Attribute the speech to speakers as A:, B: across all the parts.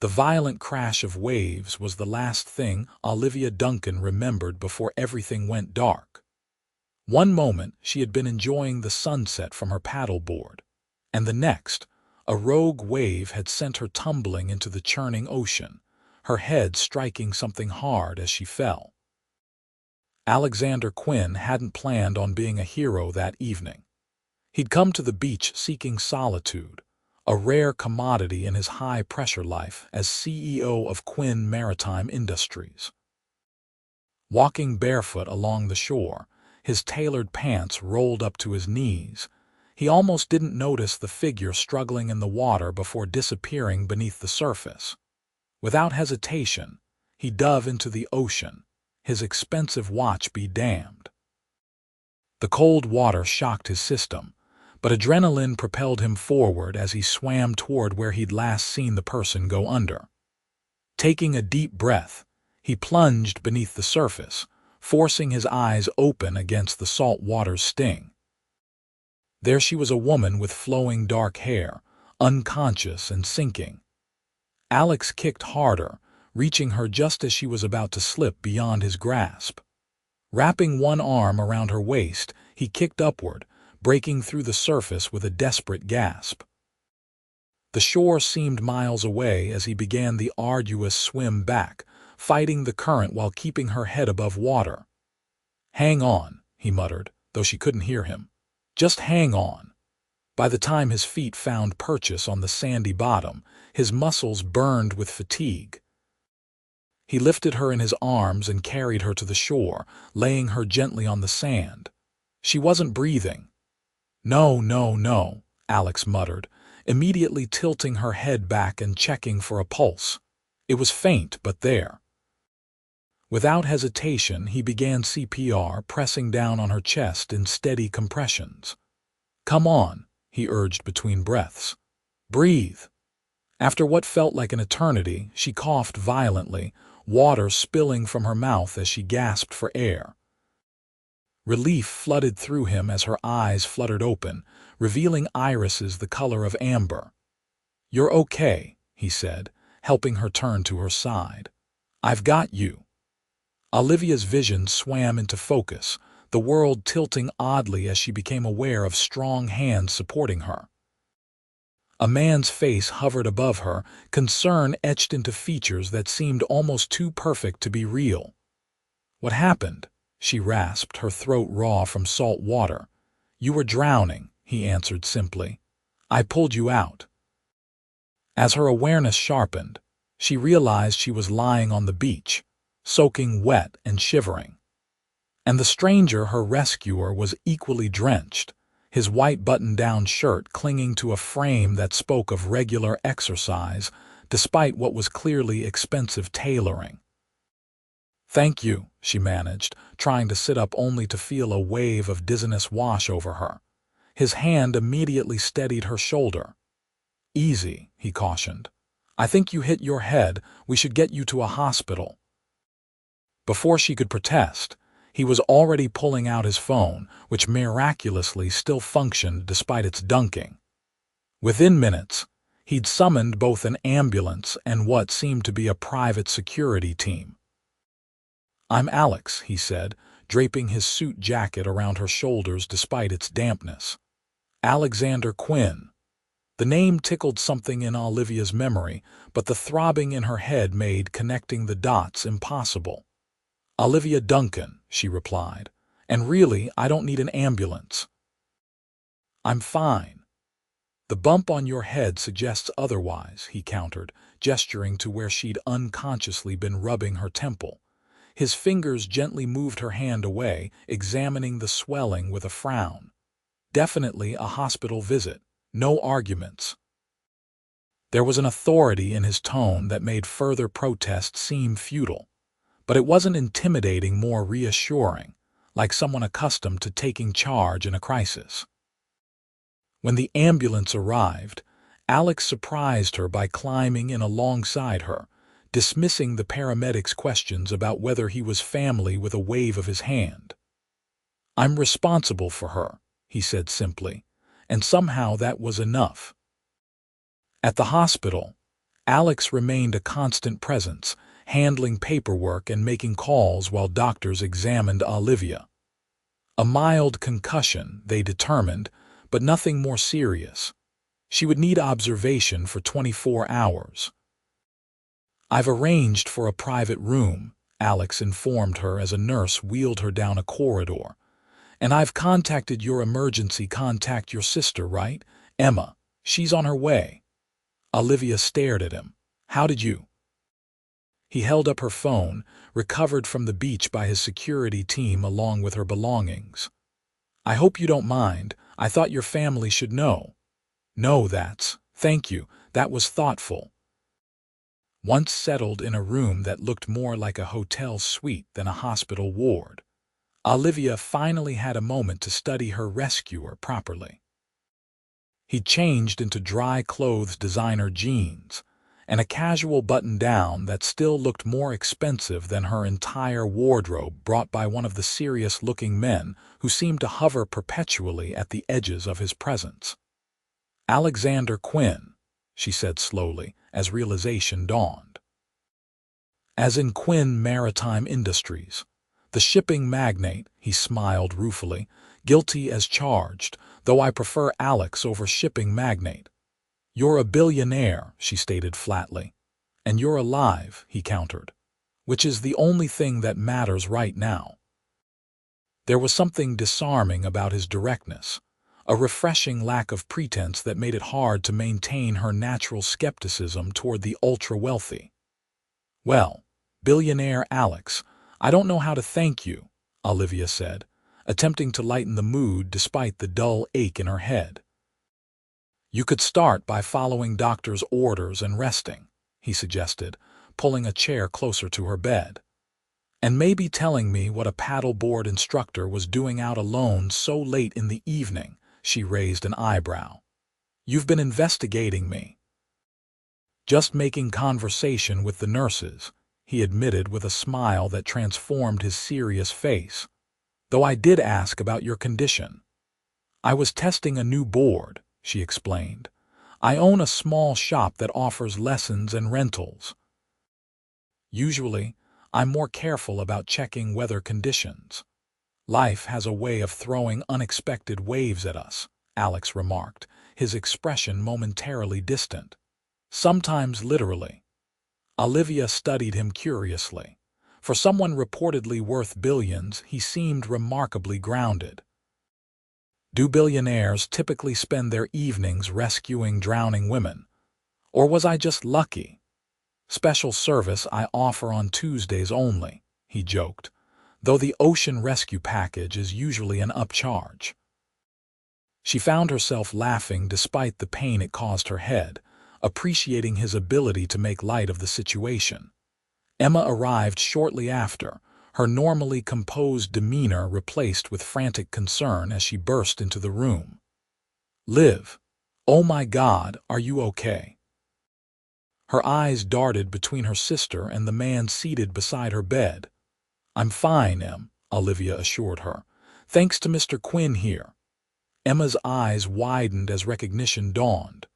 A: The violent crash of waves was the last thing Olivia Duncan remembered before everything went dark. One moment she had been enjoying the sunset from her paddleboard, and the next, a rogue wave had sent her tumbling into the churning ocean, her head striking something hard as she fell. Alexander Quinn hadn't planned on being a hero that evening. He'd come to the beach seeking solitude, a rare commodity in his high-pressure life as CEO of Quinn Maritime Industries. Walking barefoot along the shore, his tailored pants rolled up to his knees, he almost didn't notice the figure struggling in the water before disappearing beneath the surface. Without hesitation, he dove into the ocean, his expensive watch be damned. The cold water shocked his system, but adrenaline propelled him forward as he swam toward where he'd last seen the person go under. Taking a deep breath, he plunged beneath the surface, forcing his eyes open against the salt water's sting. There she was, a woman with flowing dark hair, unconscious and sinking. Alex kicked harder, reaching her just as she was about to slip beyond his grasp. Wrapping one arm around her waist, he kicked upward, breaking through the surface with a desperate gasp. The shore seemed miles away as he began the arduous swim back, fighting the current while keeping her head above water. "Hang on," he muttered, though she couldn't hear him. "Just hang on." By the time his feet found purchase on the sandy bottom, his muscles burned with fatigue. He lifted her in his arms and carried her to the shore, laying her gently on the sand. She wasn't breathing. "No, no, no," Alex muttered, immediately tilting her head back and checking for a pulse. It was faint, but there. Without hesitation, he began CPR, pressing down on her chest in steady compressions. "Come on," he urged between breaths. "Breathe." After what felt like an eternity, she coughed violently, water spilling from her mouth as she gasped for air. Relief flooded through him as her eyes fluttered open, revealing irises the color of amber. "You're okay," he said, helping her turn to her side. "I've got you." Olivia's vision swam into focus, the world tilting oddly as she became aware of strong hands supporting her. A man's face hovered above her, concern etched into features that seemed almost too perfect to be real. "What happened?" she rasped, her throat raw from salt water. "You were drowning," he answered simply. "I pulled you out." As her awareness sharpened, she realized she was lying on the beach, soaking wet and shivering. And the stranger, her rescuer, was equally drenched, his white button-down shirt clinging to a frame that spoke of regular exercise, despite what was clearly expensive tailoring. "Thank you," she managed, trying to sit up only to feel a wave of dizziness wash over her. His hand immediately steadied her shoulder. "Easy," he cautioned. "I think you hit your head. We should get you to a hospital." Before she could protest, he was already pulling out his phone, which miraculously still functioned despite its dunking. Within minutes, he'd summoned both an ambulance and what seemed to be a private security team. "I'm Alex," he said, draping his suit jacket around her shoulders despite its dampness. "Alexander Quinn." The name tickled something in Olivia's memory, but the throbbing in her head made connecting the dots impossible. "Olivia Duncan," she replied, "and really, I don't need an ambulance." "I'm fine." "The bump on your head suggests otherwise," he countered, gesturing to where she'd unconsciously been rubbing her temple. His fingers gently moved her hand away, examining the swelling with a frown. "Definitely a hospital visit. No arguments." There was an authority in his tone that made further protest seem futile. But it wasn't intimidating, more reassuring, like someone accustomed to taking charge in a crisis. When the ambulance arrived, Alex surprised her by climbing in alongside her, dismissing the paramedics' questions about whether he was family with a wave of his hand. "I'm responsible for her," he said simply, and somehow that was enough. At the hospital, Alex remained a constant presence, handling paperwork and making calls while doctors examined Olivia. A mild concussion, they determined, but nothing more serious. She would need observation for 24 hours. "I've arranged for a private room," Alex informed her as a nurse wheeled her down a corridor. "And I've contacted your emergency contact, your sister, right? Emma. She's on her way." Olivia stared at him. "How did you—" He held up her phone, recovered from the beach by his security team along with her belongings. "I hope you don't mind. I thought your family should know." "No, thank you, that was thoughtful." Once settled in a room that looked more like a hotel suite than a hospital ward, Olivia finally had a moment to study her rescuer properly. He changed into dry-clothes designer jeans and a casual button-down that still looked more expensive than her entire wardrobe, brought by one of the serious-looking men who seemed to hover perpetually at the edges of his presence. "Alexander Quinn," she said slowly, as realization dawned. "As in Quinn Maritime Industries. The shipping magnate," he smiled ruefully, "guilty as charged, though I prefer Alex over shipping magnate." "You're a billionaire," she stated flatly. "And you're alive," he countered, "which is the only thing that matters right now." There was something disarming about his directness, a refreshing lack of pretense that made it hard to maintain her natural skepticism toward the ultra-wealthy. "Well, billionaire Alex, I don't know how to thank you," Olivia said, attempting to lighten the mood despite the dull ache in her head. "You could start by following doctor's orders and resting," he suggested, pulling a chair closer to her bed. "And maybe telling me what a paddleboard instructor was doing out alone so late in the evening." She raised an eyebrow. "You've been investigating me." "Just making conversation with the nurses," he admitted with a smile that transformed his serious face. "Though I did ask about your condition." "I was testing a new board," she explained. "I own a small shop that offers lessons and rentals. Usually, I'm more careful about checking weather conditions." "Life has a way of throwing unexpected waves at us," Alex remarked, his expression momentarily distant. "Sometimes literally." Olivia studied him curiously. For someone reportedly worth billions, he seemed remarkably grounded. "Do billionaires typically spend their evenings rescuing drowning women? Or was I just lucky?" "Special service I offer on Tuesdays only," he joked, "though the ocean rescue package is usually an upcharge." She found herself laughing despite the pain it caused her head, appreciating his ability to make light of the situation. Emma arrived shortly after, her normally composed demeanor replaced with frantic concern as she burst into the room. "Liv, oh my God, are you okay?" Her eyes darted between her sister and the man seated beside her bed. "I'm fine, Em," Olivia assured her. "Thanks to Mr. Quinn here." Emma's eyes widened as recognition dawned.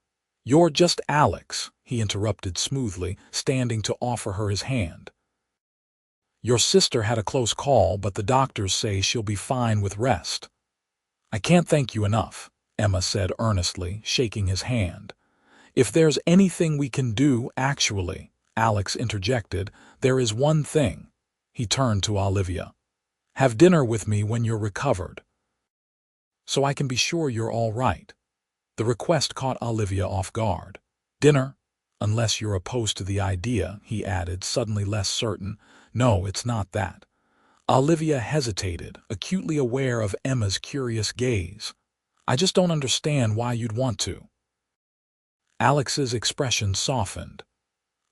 A: "You're just Alex," he interrupted smoothly, standing to offer her his hand. "Your sister had a close call, but the doctors say she'll be fine with rest." "I can't thank you enough," Emma said earnestly, shaking his hand. "If there's anything we can do, actually," Alex interjected, "there is one thing." He turned to Olivia. "Have dinner with me when you're recovered, so I can be sure you're all right." The request caught Olivia off guard. "Dinner? Unless you're opposed to the idea," he added, suddenly less certain. "No, it's not that." Olivia hesitated, acutely aware of Emma's curious gaze. "I just don't understand why you'd want to." Alex's expression softened.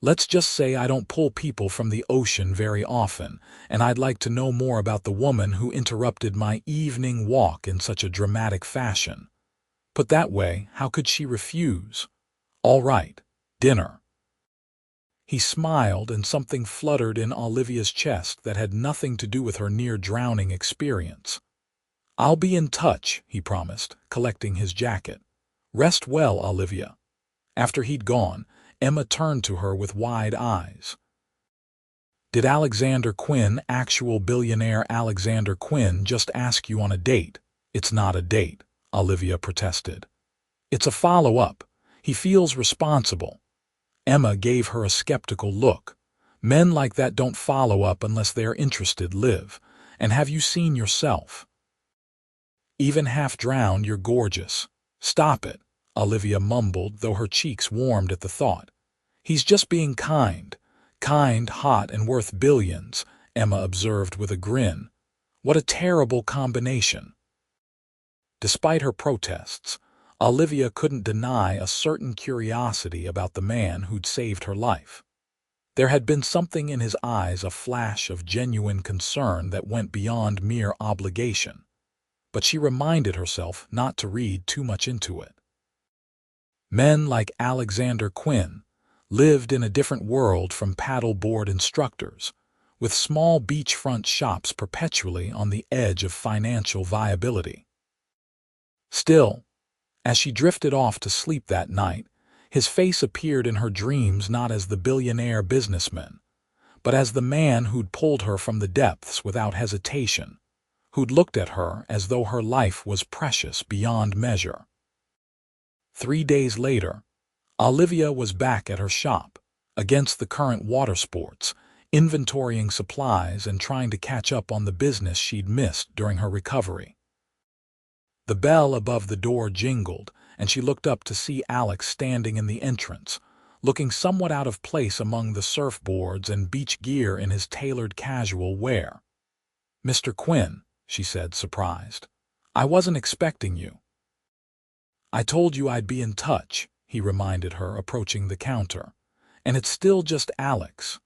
A: "Let's just say I don't pull people from the ocean very often, and I'd like to know more about the woman who interrupted my evening walk in such a dramatic fashion." Put that way, how could she refuse? "All right, dinner." He smiled, and something fluttered in Olivia's chest that had nothing to do with her near-drowning experience. "I'll be in touch," he promised, collecting his jacket. "Rest well, Olivia." After he'd gone, Emma turned to her with wide eyes. Did Alexander Quinn, actual billionaire Alexander Quinn, just ask you on a date? It's not a date, Olivia protested. It's a follow-up. He feels responsible. Emma gave her a skeptical look. Men like that don't follow up unless they're interested, Liv. And have you seen yourself? Even half drowned, you're gorgeous. Stop it, Olivia mumbled, though her cheeks warmed at the thought. He's just being kind. Kind, hot, and worth billions, Emma observed with a grin. What a terrible combination. Despite her protests, Olivia couldn't deny a certain curiosity about the man who'd saved her life. There had been something in his eyes, a flash of genuine concern that went beyond mere obligation. But she reminded herself not to read too much into it. Men like Alexander Quinn lived in a different world from paddleboard instructors, with small beachfront shops perpetually on the edge of financial viability. Still, as she drifted off to sleep that night, his face appeared in her dreams not as the billionaire businessman, but as the man who'd pulled her from the depths without hesitation, who'd looked at her as though her life was precious beyond measure. 3 days later, Olivia was back at her shop, against the current water sports, inventorying supplies and trying to catch up on the business she'd missed during her recovery. The bell above the door jingled, and she looked up to see Alex standing in the entrance, looking somewhat out of place among the surfboards and beach gear in his tailored casual wear. "Mr. Quinn," she said, surprised. "I wasn't expecting you." "I told you I'd be in touch," he reminded her, approaching the counter. "And it's still just Alex."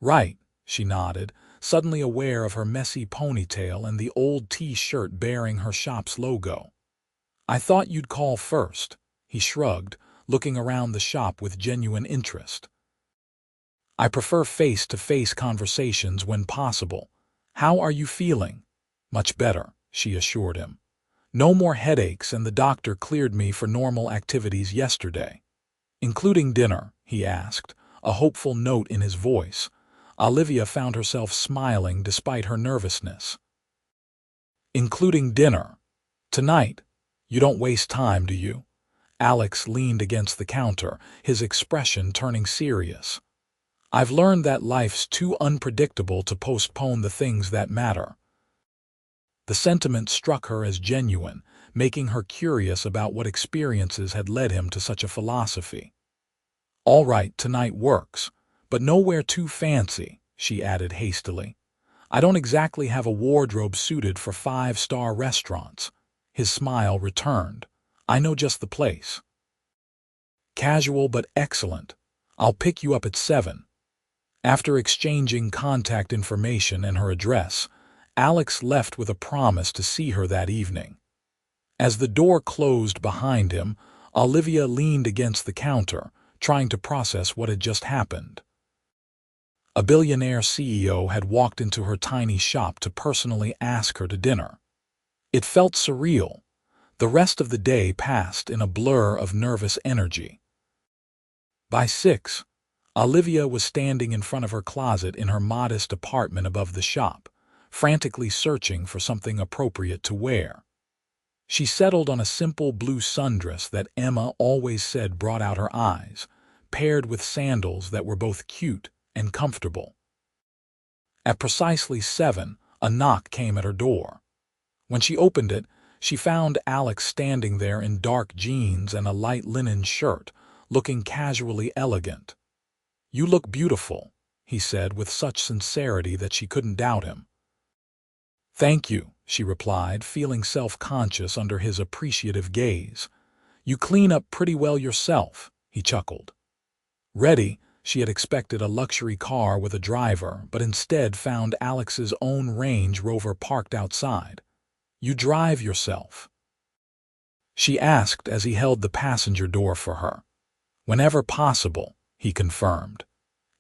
A: "Right," she nodded, suddenly aware of her messy ponytail and the old T-shirt bearing her shop's logo. "I thought you'd call first," he shrugged, looking around the shop with genuine interest. "I prefer face-to-face conversations when possible. How are you feeling?" "Much better," she assured him. "No more headaches, and the doctor cleared me for normal activities yesterday." "Including dinner?" he asked, a hopeful note in his voice. Olivia found herself smiling despite her nervousness. "Including dinner. Tonight. You don't waste time, do you?" Alex leaned against the counter, his expression turning serious. "I've learned that life's too unpredictable to postpone the things that matter." The sentiment struck her as genuine, making her curious about what experiences had led him to such a philosophy. "All right, tonight works. But nowhere too fancy," she added hastily. "I don't exactly have a wardrobe suited for 5-star restaurants." His smile returned. "I know just the place." "Casual but excellent. I'll pick you up at 7. After exchanging contact information and her address, Alex left with a promise to see her that evening. As the door closed behind him, Olivia leaned against the counter, trying to process what had just happened. A billionaire CEO had walked into her tiny shop to personally ask her to dinner. It felt surreal. The rest of the day passed in a blur of nervous energy. By 6, Olivia was standing in front of her closet in her modest apartment above the shop, frantically searching for something appropriate to wear. She settled on a simple blue sundress that Emma always said brought out her eyes, paired with sandals that were both cute and comfortable. At precisely 7, a knock came at her door. When she opened it, she found Alex standing there in dark jeans and a light linen shirt, looking casually elegant. "You look beautiful," he said with such sincerity that she couldn't doubt him. "Thank you," she replied, feeling self-conscious under his appreciative gaze. "You clean up pretty well yourself," he chuckled. Ready, she had expected a luxury car with a driver, but instead found Alex's own Range Rover parked outside. "You drive yourself?" she asked as he held the passenger door for her. "Whenever possible," he confirmed.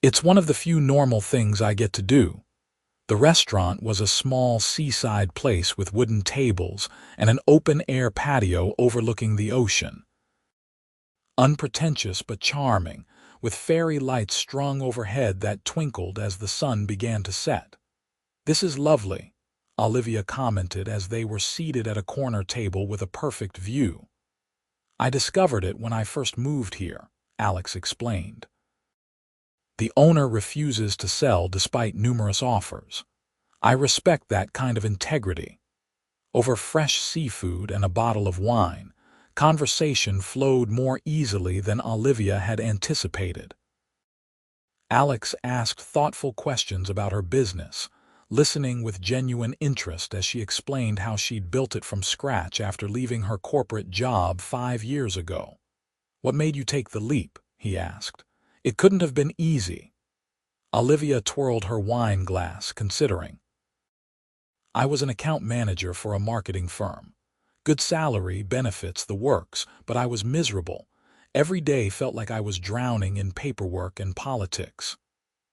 A: "It's one of the few normal things I get to do." The restaurant was a small seaside place with wooden tables and an open-air patio overlooking the ocean. Unpretentious but charming, with fairy lights strung overhead that twinkled as the sun began to set. "This is lovely," Olivia commented as they were seated at a corner table with a perfect view. "I discovered it when I first moved here," Alex explained. "The owner refuses to sell despite numerous offers. I respect that kind of integrity." Over fresh seafood and a bottle of wine, conversation flowed more easily than Olivia had anticipated. Alex asked thoughtful questions about her business, listening with genuine interest as she explained how she'd built it from scratch after leaving her corporate job 5 years ago. "What made you take the leap?" he asked. "It couldn't have been easy." Olivia twirled her wine glass, considering. "I was an account manager for a marketing firm. Good salary, benefits, the works, but I was miserable. Every day felt like I was drowning in paperwork and politics."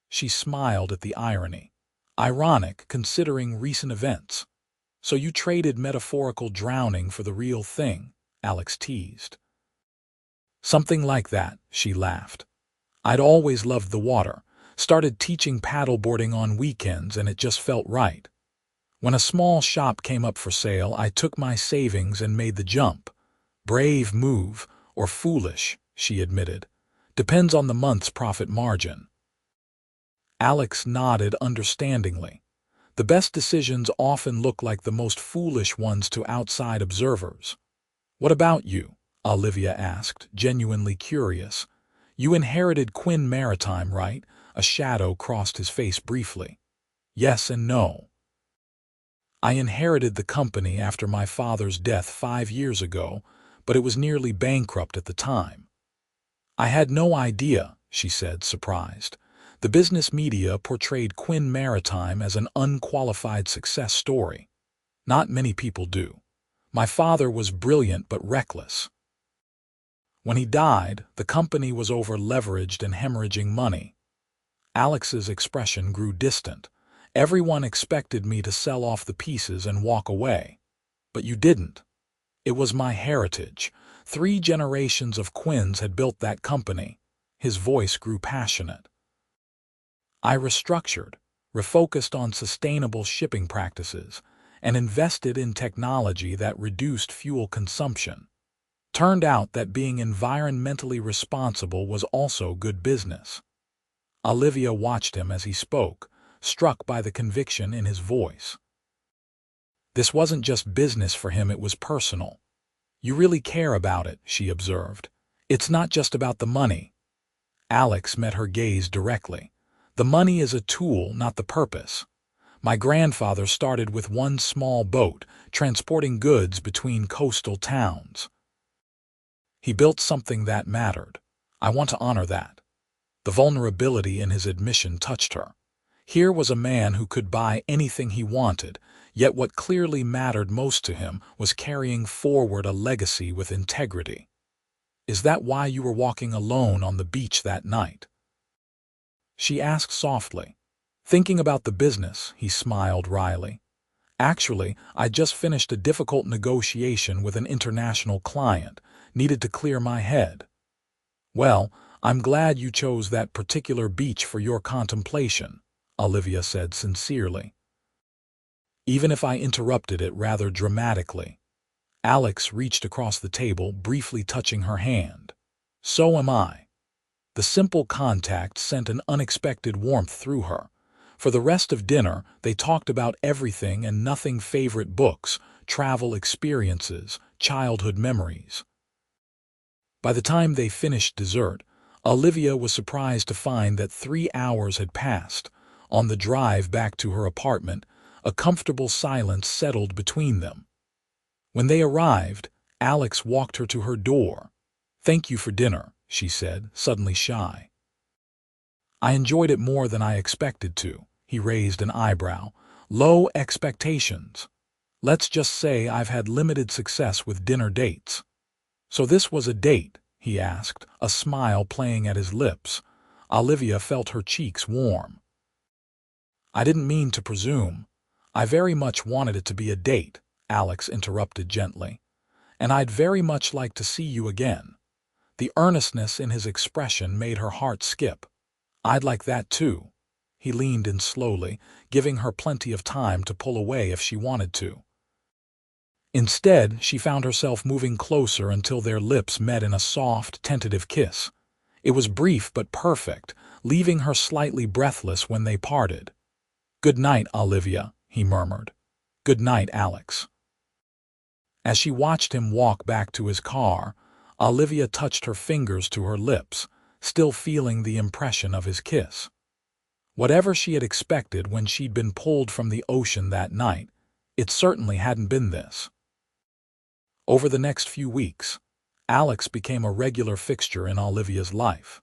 A: She smiled at the irony. "Ironic, considering recent events." "So you traded metaphorical drowning for the real thing," Alex teased. "Something like that," she laughed. "I'd always loved the water, started teaching paddleboarding on weekends, and it just felt right. When a small shop came up for sale, I took my savings and made the jump. Brave move, or foolish," she admitted. "Depends on the month's profit margin." Alex nodded understandingly. The best decisions often look like the most foolish ones to outside observers. "What about you?" Olivia asked, genuinely curious. "You inherited Quinn Maritime, right?" A shadow crossed his face briefly. "Yes and no. I inherited the company after my father's death 5 years ago, but it was nearly bankrupt at the time." "I had no idea," she said, surprised. "The business media portrayed Quinn Maritime as an unqualified success story. Not many people do. My father was brilliant but reckless. When he died, the company was over-leveraged and hemorrhaging money." Alex's expression grew distant. "Everyone expected me to sell off the pieces and walk away. But you didn't. It was my heritage. 3 generations of Quinns had built that company." His voice grew passionate. "I restructured, refocused on sustainable shipping practices, and invested in technology that reduced fuel consumption. Turned out that being environmentally responsible was also good business." Olivia watched him as he spoke, struck by the conviction in his voice. This wasn't just business for him, it was personal. "You really care about it," she observed. "It's not just about the money." Alex met her gaze directly. "The money is a tool, not the purpose. My grandfather started with one small boat, transporting goods between coastal towns. He built something that mattered. I want to honor that." The vulnerability in his admission touched her. Here was a man who could buy anything he wanted, yet what clearly mattered most to him was carrying forward a legacy with integrity. "Is that why you were walking alone on the beach that night?" she asked softly. "Thinking about the business," he smiled wryly. "Actually, I just finished a difficult negotiation with an international client, needed to clear my head." "Well, I'm glad you chose that particular beach for your contemplation," Olivia said sincerely. "Even if I interrupted it rather dramatically." Alex reached across the table, briefly touching her hand. "So am I." The simple contact sent an unexpected warmth through her. For the rest of dinner, they talked about everything and nothing: favorite books, travel experiences, childhood memories. By the time they finished dessert, Olivia was surprised to find that 3 hours had passed. On the drive back to her apartment, a comfortable silence settled between them. When they arrived, Alex walked her to her door. "Thank you for dinner," she said, suddenly shy. "I enjoyed it more than I expected to." He raised an eyebrow. "Low expectations. Let's just say I've had limited success with dinner dates." "So this was a date?" he asked, a smile playing at his lips. Olivia felt her cheeks warm. "I didn't mean to presume. I very much wanted it to be a date," Alex interrupted gently. "And I'd very much like to see you again. The earnestness in his expression made her heart skip. "I'd like that too." He leaned in slowly, giving her plenty of time to pull away if she wanted to. Instead, she found herself moving closer until their lips met in a soft, tentative kiss. It was brief but perfect, leaving her slightly breathless when they parted. "Good night, Olivia," he murmured. "Good night, Alex." As she watched him walk back to his car, Olivia touched her fingers to her lips, still feeling the impression of his kiss. Whatever she had expected when she'd been pulled from the ocean that night, it certainly hadn't been this. Over the next few weeks, Alex became a regular fixture in Olivia's life.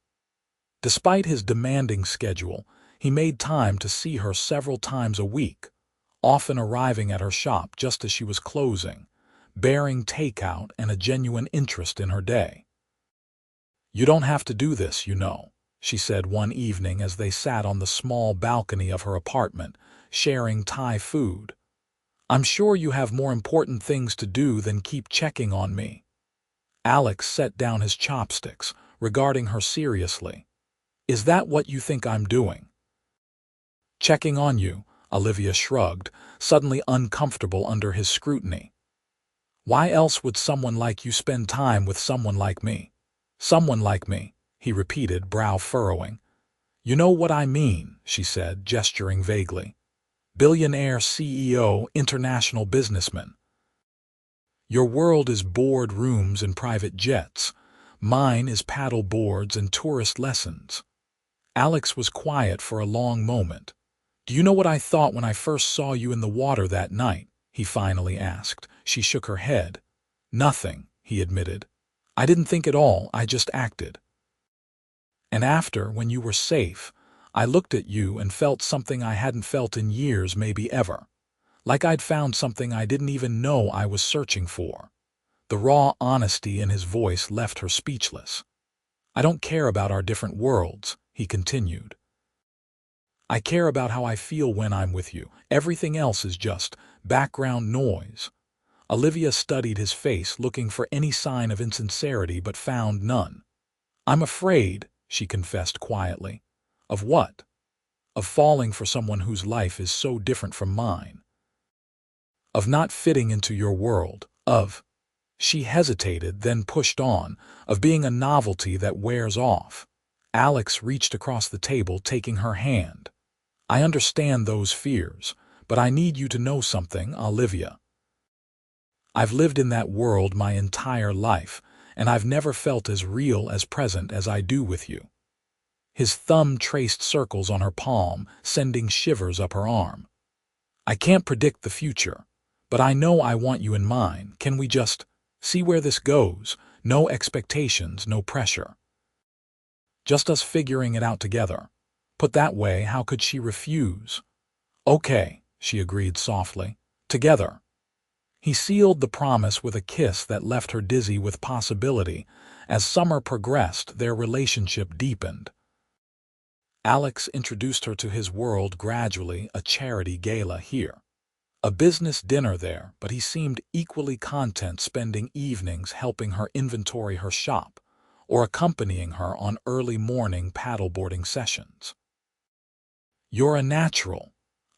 A: Despite his demanding schedule, he made time to see her several times a week, often arriving at her shop just as she was closing, bearing takeout and a genuine interest in her day. "You don't have to do this, you know," she said one evening as they sat on the small balcony of her apartment, sharing Thai food. "I'm sure you have more important things to do than keep checking on me." Alex set down his chopsticks, regarding her seriously. "Is that what you think I'm doing?" "Checking on you," Olivia shrugged, suddenly uncomfortable under his scrutiny. "Why else would someone like you spend time with someone like me?" "Someone like me," he repeated, brow furrowing. "You know what I mean," she said, gesturing vaguely. "Billionaire CEO, international businessman. Your world is board rooms and private jets. Mine is paddle boards and tourist lessons." Alex was quiet for a long moment. "Do you know what I thought when I first saw you in the water that night?" he finally asked. She shook her head. "Nothing," he admitted. "I didn't think at all, I just acted. And after, when you were safe, I looked at you and felt something I hadn't felt in years, maybe ever. Like I'd found something I didn't even know I was searching for." The raw honesty in his voice left her speechless. "I don't care about our different worlds," he continued. "I care about how I feel when I'm with you. Everything else is just background noise." Olivia studied his face, looking for any sign of insincerity, but found none. "I'm afraid," she confessed quietly. "Of what?" "Of falling for someone whose life is so different from mine. Of not fitting into your world. Of—" she hesitated, then pushed on, "of being a novelty that wears off." Alex reached across the table, taking her hand. "I understand those fears, but I need you to know something, Olivia. I've lived in that world my entire life, and I've never felt as real, as present as I do with you." His thumb traced circles on her palm, sending shivers up her arm. "I can't predict the future, but I know I want you in mine. Can we just see where this goes? No expectations, no pressure. Just us figuring it out together." Put that way, how could she refuse? "Okay," she agreed softly. "Together." He sealed the promise with a kiss that left her dizzy with possibility. As summer progressed, their relationship deepened. Alex introduced her to his world gradually, a charity gala here, a business dinner there, but he seemed equally content spending evenings helping her inventory her shop or accompanying her on early morning paddleboarding sessions. "You're a natural,"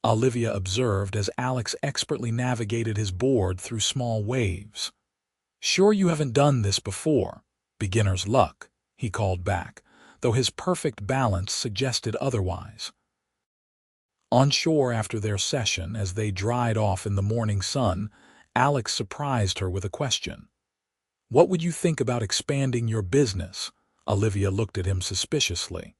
A: Olivia observed as Alex expertly navigated his board through small waves. "Sure you haven't done this before?" "Beginner's luck," he called back, though his perfect balance suggested otherwise. On shore after their session, as they dried off in the morning sun, Alex surprised her with a question. "What would you think about expanding your business?" Olivia looked at him suspiciously.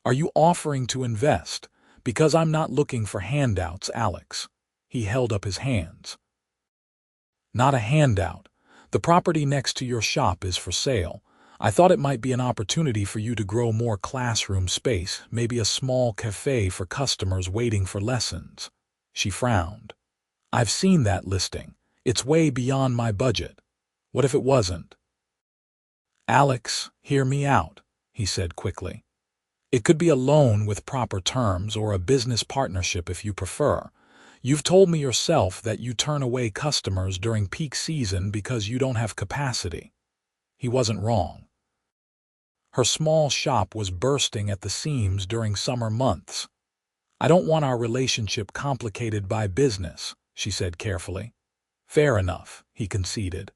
A: "Are you offering to invest? Because I'm not looking for handouts, Alex." He held up his hands. "Not a handout. The property next to your shop is for sale. I thought it might be an opportunity for you to grow more classroom space, maybe a small cafe for customers waiting for lessons." She frowned. "I've seen that listing. It's way beyond my budget. What if it wasn't?" "Alex, hear me out," he said quickly. "It could be a loan with proper terms or a business partnership if you prefer. You've told me yourself that you turn away customers during peak season because you don't have capacity." He wasn't wrong. Her small shop was bursting at the seams during summer months. "I don't want our relationship complicated by business," she said carefully. "Fair enough," he conceded.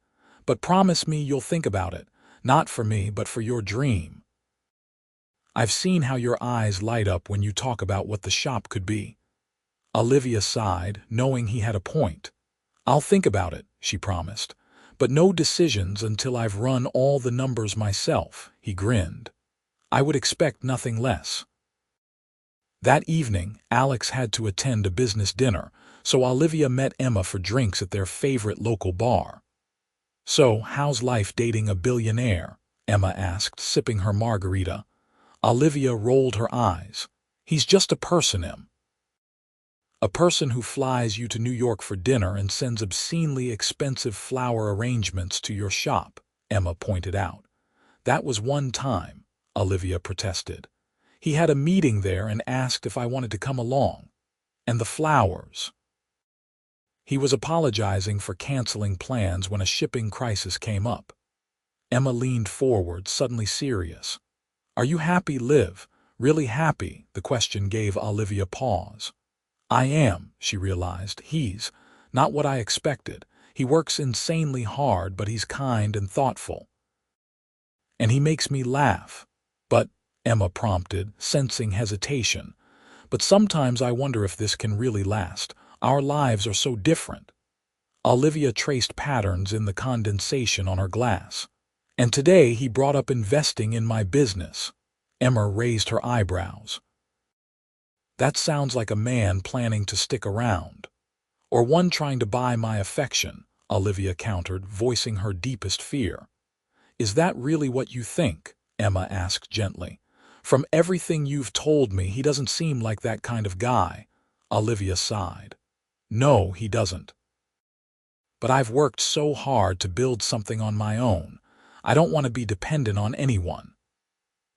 A: "But promise me you'll think about it, not for me, but for your dream. I've seen how your eyes light up when you talk about what the shop could be." Olivia sighed, knowing he had a point. "I'll think about it," she promised. "But no decisions until I've run all the numbers myself," he grinned. "I would expect nothing less." That evening, Alex had to attend a business dinner, so Olivia met Emma for drinks at their favorite local bar. "So, how's life dating a billionaire?" Emma asked, sipping her margarita. Olivia rolled her eyes. "He's just a person, Em. A person who flies you to New York for dinner and sends obscenely expensive flower arrangements to your shop," Emma pointed out. "That was one time," Olivia protested. "He had a meeting there and asked if I wanted to come along. And the flowers." "He was apologizing for canceling plans when a shipping crisis came up." Emma leaned forward, suddenly serious. "Are you happy, Liv? Really happy?" The question gave Olivia pause. "I am," she realized. "He's not what I expected. He works insanely hard, but he's kind and thoughtful. And he makes me laugh." "But," Emma prompted, sensing hesitation, "but sometimes I wonder if this can really last. Our lives are so different." Olivia traced patterns in the condensation on her glass. "And today he brought up investing in my business." Emma raised her eyebrows. "That sounds like a man planning to stick around. Or one trying to buy my affection," Olivia countered, voicing her deepest fear. "Is that really what you think?" Emma asked gently. "From everything you've told me, he doesn't seem like that kind of guy." Olivia sighed. "No, he doesn't. But I've worked so hard to build something on my own. I don't want to be dependent on anyone."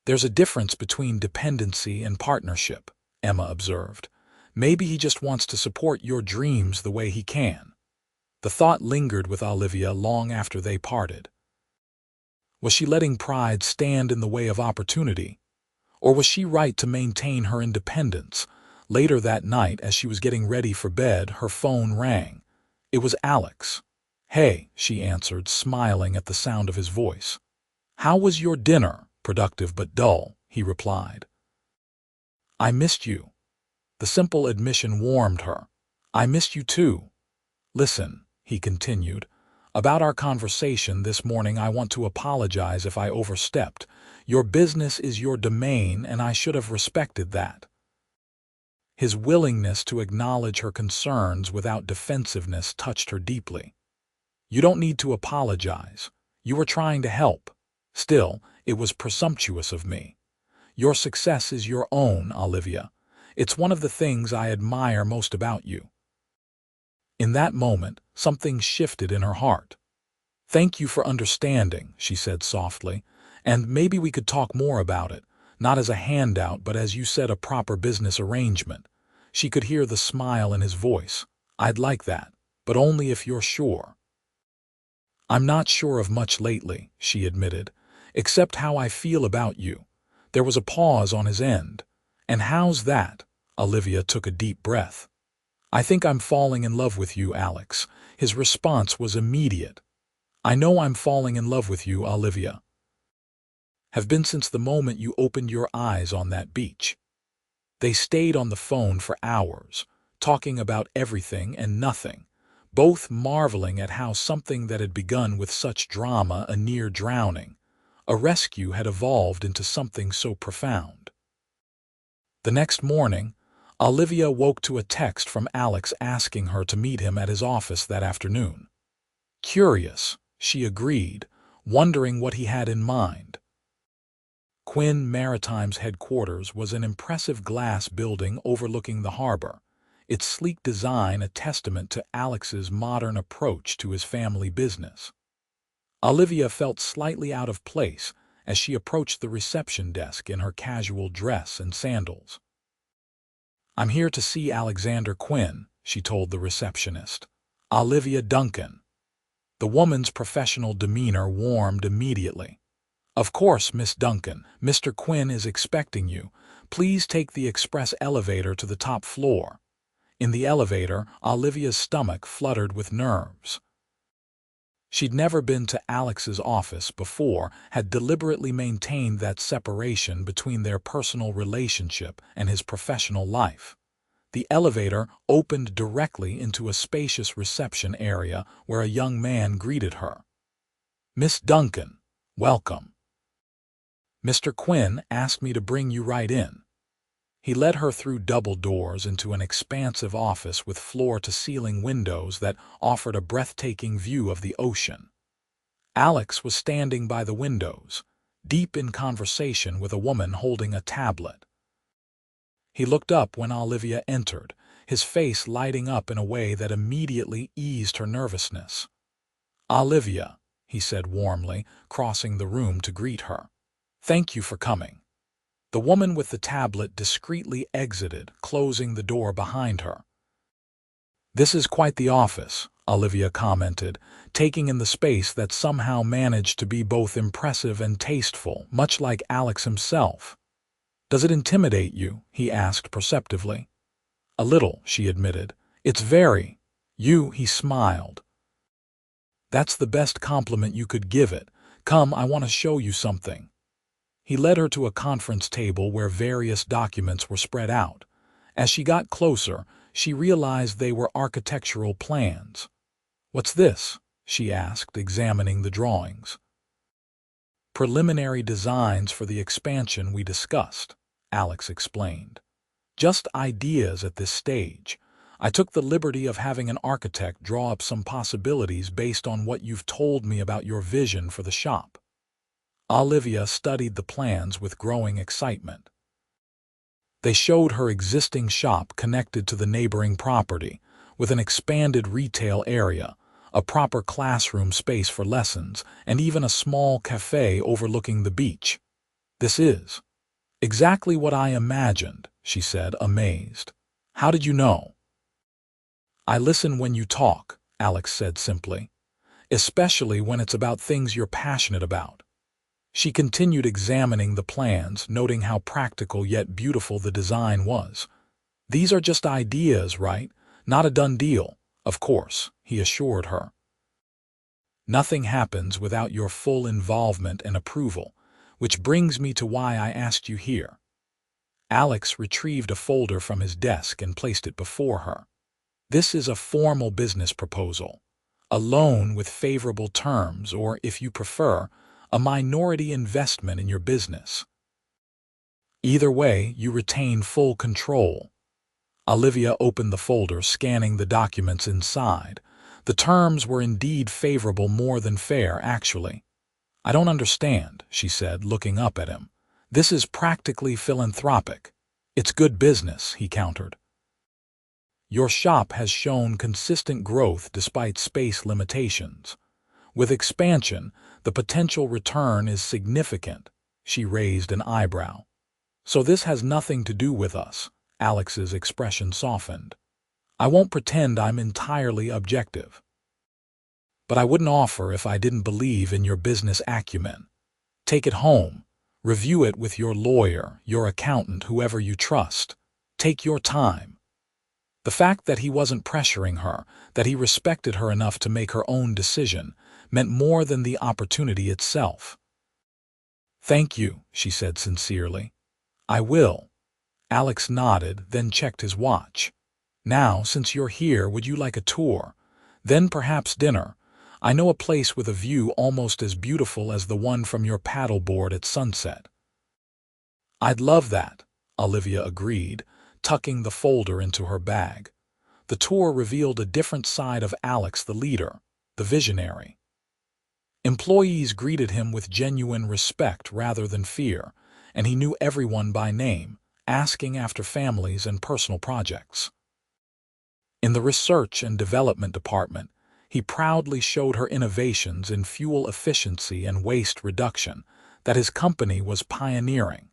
A: "There's a difference between dependency and partnership," Emma observed. "Maybe he just wants to support your dreams the way he can." The thought lingered with Olivia long after they parted. Was she letting pride stand in the way of opportunity? Or was she right to maintain her independence? Later that night, as she was getting ready for bed, her phone rang. It was Alex. "Hey," she answered, smiling at the sound of his voice. "How was your dinner?" "Productive but dull," he replied. "I missed you." The simple admission warmed her. "I missed you too. Listen," he continued, "about our conversation this morning, I want to apologize if I overstepped. Your business is your domain, and I should have respected that." His willingness to acknowledge her concerns without defensiveness touched her deeply. "You don't need to apologize. You were trying to help. Still, it was presumptuous of me. Your success is your own, Olivia. It's one of the things I admire most about you." In that moment, something shifted in her heart. "Thank you for understanding," she said softly, "and maybe we could talk more about it, not as a handout, but as you said, a proper business arrangement." She could hear the smile in his voice. "I'd like that, but only if you're sure." "I'm not sure of much lately," she admitted, "except how I feel about you." There was a pause on his end. "And how's that?" Olivia took a deep breath. "I think I'm falling in love with you, Alex." His response was immediate. "I know I'm falling in love with you, Olivia. Have been since the moment you opened your eyes on that beach." They stayed on the phone for hours, talking about everything and nothing, both marveling at how something that had begun with such drama, a near drowning, a rescue, had evolved into something so profound. The next morning, Olivia woke to a text from Alex asking her to meet him at his office that afternoon. Curious, she agreed, wondering what he had in mind. Quinn Maritime's headquarters was an impressive glass building overlooking the harbor, its sleek design a testament to Alex's modern approach to his family business. Olivia felt slightly out of place as she approached the reception desk in her casual dress and sandals. "I'm here to see Alexander Quinn," she told the receptionist. "Olivia Duncan." The woman's professional demeanor warmed immediately. Of course, Miss Duncan. Mr. Quinn is expecting you. Please take the express elevator to the top floor. In the elevator, Olivia's stomach fluttered with nerves. She'd never been to Alex's office before, had deliberately maintained that separation between their personal relationship and his professional life. The elevator opened directly into a spacious reception area where a young man greeted her. "Miss Duncan, welcome. Mr. Quinn asked me to bring you right in." He led her through double doors into an expansive office with floor-to-ceiling windows that offered a breathtaking view of the ocean. Alex was standing by the windows, deep in conversation with a woman holding a tablet. He looked up when Olivia entered, his face lighting up in a way that immediately eased her nervousness. "Olivia," he said warmly, crossing the room to greet her. "Thank you for coming." The woman with the tablet discreetly exited, closing the door behind her. "This is quite the office," Olivia commented, taking in the space that somehow managed to be both impressive and tasteful, much like Alex himself. "Does it intimidate you?" he asked perceptively. "A little," she admitted. "It's very you," he smiled. "That's the best compliment you could give it. Come, I want to show you something." He led her to a conference table where various documents were spread out. As she got closer, she realized they were architectural plans. "What's this?" she asked, examining the drawings. "Preliminary designs for the expansion we discussed," Alex explained. "Just ideas at this stage. I took the liberty of having an architect draw up some possibilities based on what you've told me about your vision for the shop." Olivia studied the plans with growing excitement. They showed her existing shop connected to the neighboring property, with an expanded retail area, a proper classroom space for lessons, and even a small cafe overlooking the beach. "This is exactly what I imagined," she said, amazed. "How did you know?" "I listen when you talk," Alex said simply, "especially when it's about things you're passionate about." She continued examining the plans, noting how practical yet beautiful the design was. "These are just ideas, right? Not a done deal." "Of course," he assured her. "Nothing happens without your full involvement and approval, which brings me to why I asked you here." Alex retrieved a folder from his desk and placed it before her. "This is a formal business proposal. A loan with favorable terms, or, if you prefer, a minority investment in your business. Either way, you retain full control." Olivia opened the folder, scanning the documents inside. The terms were indeed favorable, more than fair, actually. "I don't understand," she said, looking up at him. "This is practically philanthropic." "It's good business," he countered. "Your shop has shown consistent growth despite space limitations. With expansion, the potential return is significant." She raised an eyebrow. "So this has nothing to do with us." Alex's expression softened. "I won't pretend I'm entirely objective. But I wouldn't offer if I didn't believe in your business acumen. Take it home. Review it with your lawyer, your accountant, whoever you trust. Take your time." The fact that he wasn't pressuring her, that he respected her enough to make her own decision, meant more than the opportunity itself. "Thank you," she said sincerely. "I will." Alex nodded, then checked his watch. "Now, since you're here, would you like a tour? Then perhaps dinner. I know a place with a view almost as beautiful as the one from your paddleboard at sunset." "I'd love that," Olivia agreed, tucking the folder into her bag. The tour revealed a different side of Alex, the leader, the visionary. Employees greeted him with genuine respect rather than fear, and he knew everyone by name, asking after families and personal projects. In the research and development department, he proudly showed her innovations in fuel efficiency and waste reduction that his company was pioneering.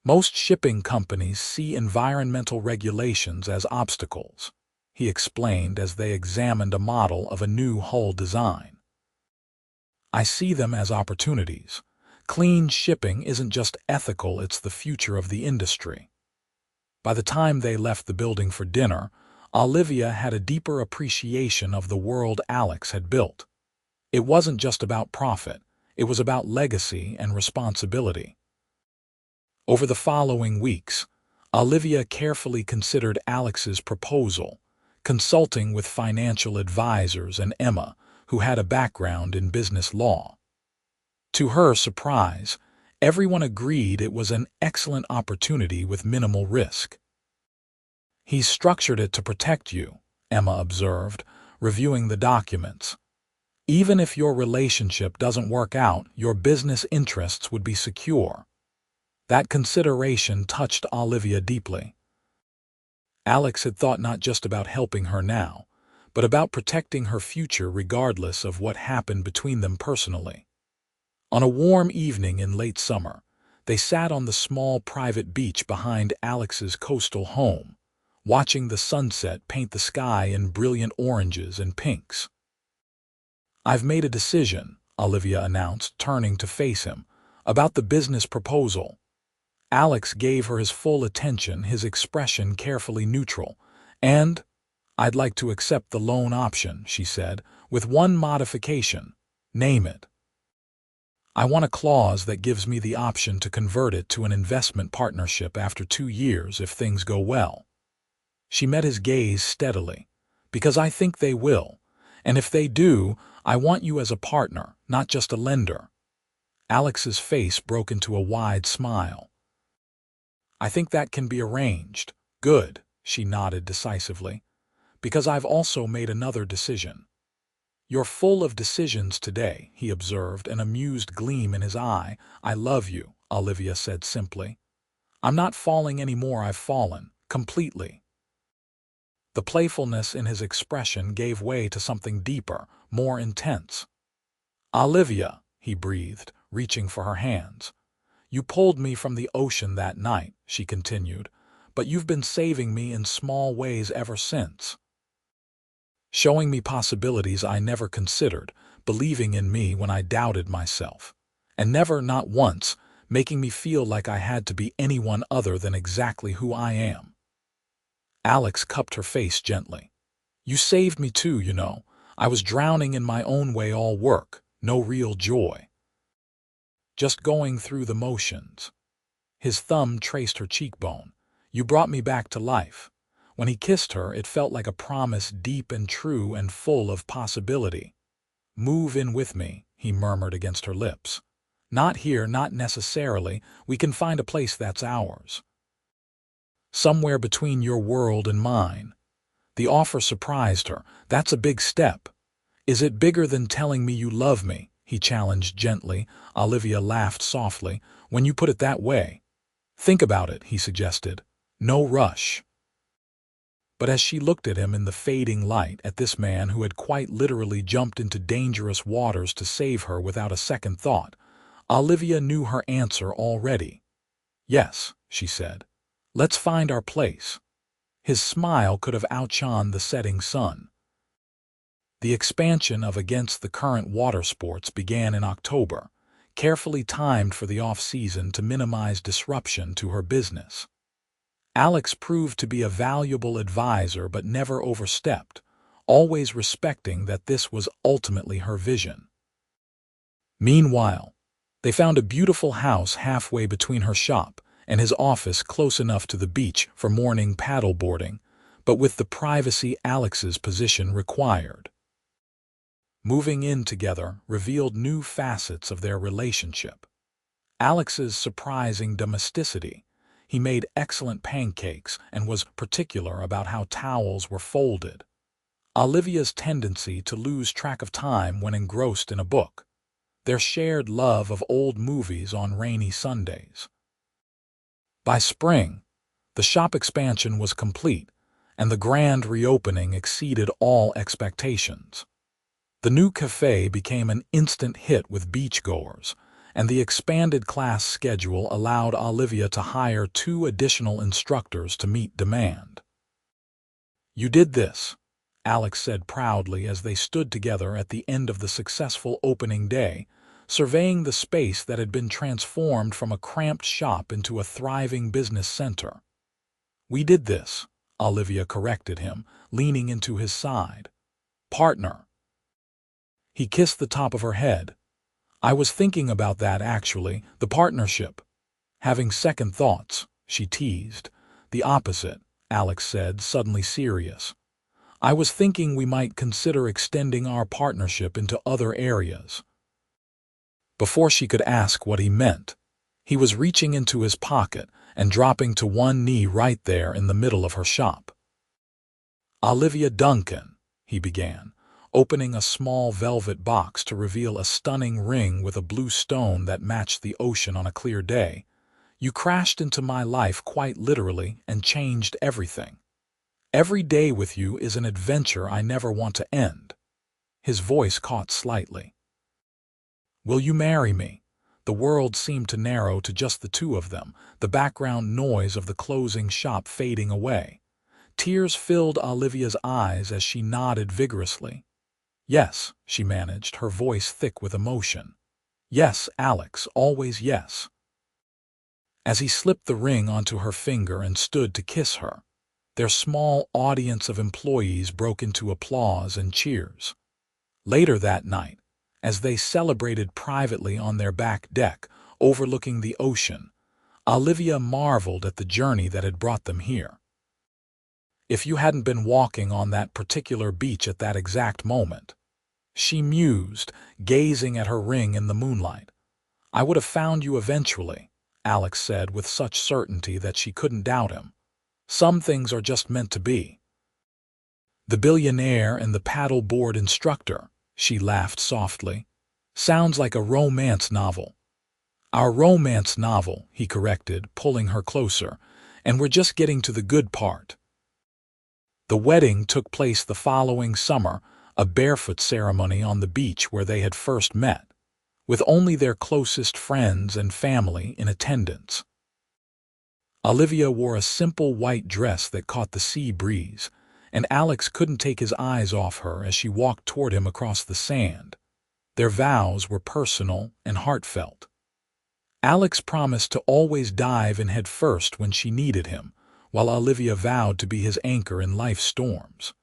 A: "Most shipping companies see environmental regulations as obstacles," he explained as they examined a model of a new hull design. "I see them as opportunities. Clean shipping isn't just ethical, it's the future of the industry. By the time they left the building for dinner, Olivia had a deeper appreciation of the world Alex had built. It wasn't just about profit, it was about legacy and responsibility. Over the following weeks, Olivia carefully considered Alex's proposal, consulting with financial advisors and Emma, who had a background in business law. To her surprise, everyone agreed it was an excellent opportunity with minimal risk. "He's structured it to protect you," Emma observed, reviewing the documents. "Even if your relationship doesn't work out, your business interests would be secure." That consideration touched Olivia deeply. Alex had thought not just about helping her now, but about protecting her future regardless of what happened between them personally. On a warm evening in late summer, they sat on the small private beach behind Alex's coastal home, watching the sunset paint the sky in brilliant oranges and pinks. "I've made a decision," Olivia announced, turning to face him, "about the business proposal." Alex gave her his full attention, his expression carefully neutral. "And I'd like to accept the loan option," she said, "with one modification." "Name it." "I want a clause that gives me the option to convert it to an investment partnership after 2 years if things go well." She met his gaze steadily. "Because I think they will. And if they do, I want you as a partner, not just a lender." Alex's face broke into a wide smile. "I think that can be arranged." "Good," she nodded decisively. "Because I've also made another decision." "You're full of decisions today," he observed, an amused gleam in his eye. "I love you," Olivia said simply. "I'm not falling anymore, I've fallen, completely." The playfulness in his expression gave way to something deeper, more intense. "Olivia," he breathed, reaching for her hands. "You pulled me from the ocean that night," she continued, "but you've been saving me in small ways ever since. Showing me possibilities I never considered, believing in me when I doubted myself, and never, not once, making me feel like I had to be anyone other than exactly who I am." Alex cupped her face gently. "You saved me too, you know. I was drowning in my own way, all work, no real joy. Just going through the motions." His thumb traced her cheekbone. "You brought me back to life." When he kissed her, it felt like a promise, deep and true and full of possibility. "Move in with me," he murmured against her lips. "Not here, not necessarily. We can find a place that's ours. Somewhere between your world and mine." The offer surprised her. "That's a big step." "Is it bigger than telling me you love me?" he challenged gently. Olivia laughed softly. "When you put it that way." "Think about it," he suggested. "No rush." But as she looked at him in the fading light, at this man who had quite literally jumped into dangerous waters to save her without a second thought, Olivia knew her answer already. "Yes," she said. "Let's find our place." His smile could have outshone the setting sun. The expansion of Against the Current water sports began in October, carefully timed for the off-season to minimize disruption to her business. Alex proved to be a valuable advisor but never overstepped, always respecting that this was ultimately her vision. Meanwhile, they found a beautiful house halfway between her shop and his office, close enough to the beach for morning paddleboarding, but with the privacy Alex's position required. Moving in together revealed new facets of their relationship. Alex's surprising domesticity. He made excellent pancakes and was particular about how towels were folded. Olivia's tendency to lose track of time when engrossed in a book. Their shared love of old movies on rainy Sundays. By spring, the shop expansion was complete, and the grand reopening exceeded all expectations. The new cafe became an instant hit with beachgoers, and the expanded class schedule allowed Olivia to hire 2 additional instructors to meet demand. "You did this," Alex said proudly as they stood together at the end of the successful opening day, surveying the space that had been transformed from a cramped shop into a thriving business center. "We did this," Olivia corrected him, leaning into his side. "Partner." He kissed the top of her head. "I was thinking about that, actually, the partnership." "Having second thoughts," she teased. "The opposite," Alex said, suddenly serious. "I was thinking we might consider extending our partnership into other areas." Before she could ask what he meant, he was reaching into his pocket and dropping to one knee right there in the middle of her shop. "Olivia Duncan," he began, opening a small velvet box to reveal a stunning ring with a blue stone that matched the ocean on a clear day. "You crashed into my life quite literally and changed everything. Every day with you is an adventure I never want to end." His voice caught slightly. "Will you marry me?" The world seemed to narrow to just the two of them, the background noise of the closing shop fading away. Tears filled Olivia's eyes as she nodded vigorously. "Yes," she managed, her voice thick with emotion. "Yes, Alex, always yes." As he slipped the ring onto her finger and stood to kiss her, their small audience of employees broke into applause and cheers. Later that night, as they celebrated privately on their back deck, overlooking the ocean, Olivia marveled at the journey that had brought them here. "If you hadn't been walking on that particular beach at that exact moment," she mused, gazing at her ring in the moonlight, "I would have found you eventually," Alex said with such certainty that she couldn't doubt him. "Some things are just meant to be." "The Billionaire and the paddleboard instructor," she laughed softly. "Sounds like a romance novel." "Our romance novel," he corrected, pulling her closer, "and we're just getting to the good part." The wedding took place the following summer, a barefoot ceremony on the beach where they had first met, with only their closest friends and family in attendance. Olivia wore a simple white dress that caught the sea breeze, and Alex couldn't take his eyes off her as she walked toward him across the sand. Their vows were personal and heartfelt. Alex promised to always dive in head first when she needed him, while Olivia vowed to be his anchor in life's storms.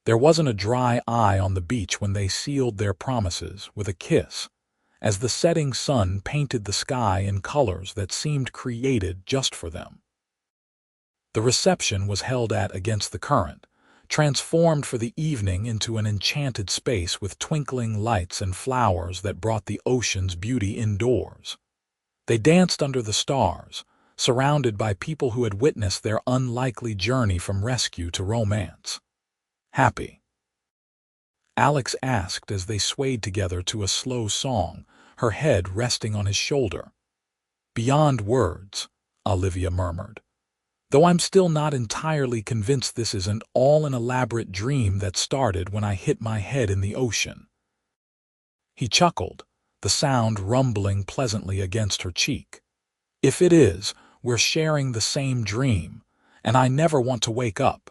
A: There wasn't a dry eye on the beach when they sealed their promises with a kiss, as the setting sun painted the sky in colors that seemed created just for them. The reception was held at Against the Current, transformed for the evening into an enchanted space with twinkling lights and flowers that brought the ocean's beauty indoors. They danced under the stars, surrounded by people who had witnessed their unlikely journey from rescue to romance. "Happy?" Alex asked as they swayed together to a slow song, her head resting on his shoulder. "Beyond words," Olivia murmured. "Though I'm still not entirely convinced this isn't all an elaborate dream that started when I hit my head in the ocean." He chuckled, the sound rumbling pleasantly against her cheek. "If it is, we're sharing the same dream, and I never want to wake up."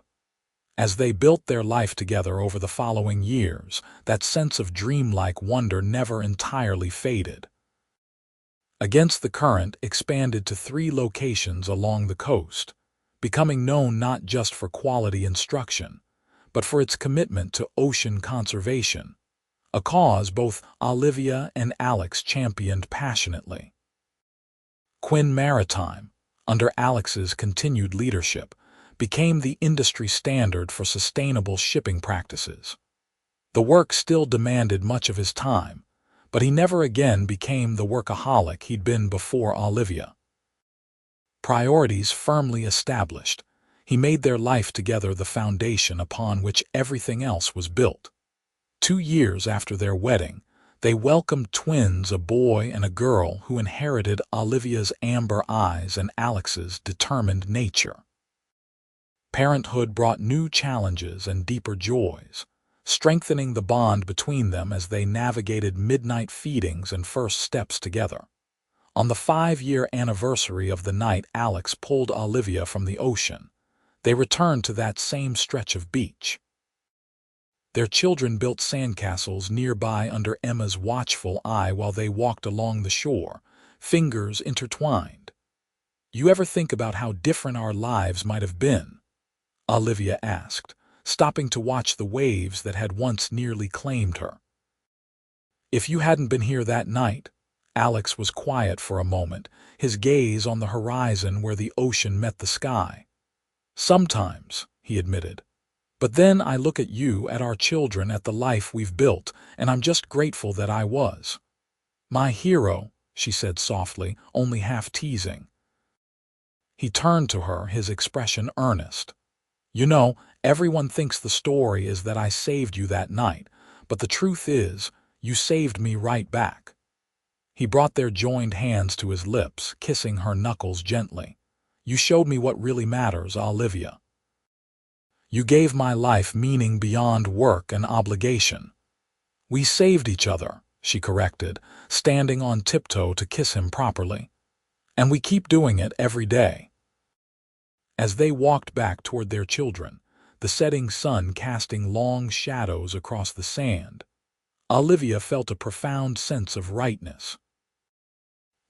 A: As they built their life together over the following years, that sense of dreamlike wonder never entirely faded. Against the Current expanded to 3 locations along the coast, becoming known not just for quality instruction, but for its commitment to ocean conservation, a cause both Olivia and Alex championed passionately. Quinn Maritime, under Alex's continued leadership, became the industry standard for sustainable shipping practices. The work still demanded much of his time, but he never again became the workaholic he'd been before Olivia. Priorities firmly established, he made their life together the foundation upon which everything else was built. 2 years after their wedding, they welcomed twins, a boy and a girl who inherited Olivia's amber eyes and Alex's determined nature. Parenthood brought new challenges and deeper joys, strengthening the bond between them as they navigated midnight feedings and first steps together. On the 5-year anniversary of the night Alex pulled Olivia from the ocean, they returned to that same stretch of beach. Their children built sandcastles nearby under Emma's watchful eye while they walked along the shore, fingers intertwined. "You ever think about how different our lives might have been?" Olivia asked, stopping to watch the waves that had once nearly claimed her. "If you hadn't been here that night." Alex was quiet for a moment, his gaze on the horizon where the ocean met the sky. "Sometimes," he admitted. "But then I look at you, at our children, at the life we've built, and I'm just grateful that I was." "My hero," she said softly, only half teasing. He turned to her, his expression earnest. "You know, everyone thinks the story is that I saved you that night, but the truth is, you saved me right back." He brought their joined hands to his lips, kissing her knuckles gently. "You showed me what really matters, Olivia. You gave my life meaning beyond work and obligation." "We saved each other," she corrected, standing on tiptoe to kiss him properly. "And we keep doing it every day." As they walked back toward their children, the setting sun casting long shadows across the sand, Olivia felt a profound sense of rightness.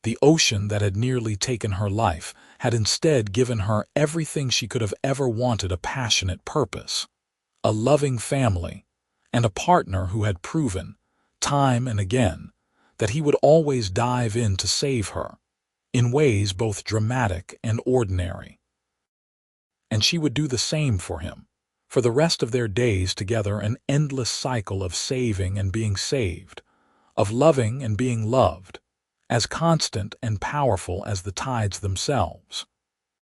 A: The ocean that had nearly taken her life had instead given her everything she could have ever wanted: a passionate purpose, a loving family, and a partner who had proven, time and again, that he would always dive in to save her, in ways both dramatic and ordinary. And she would do the same for him, for the rest of their days together, an endless cycle of saving and being saved, of loving and being loved, as constant and powerful as the tides themselves.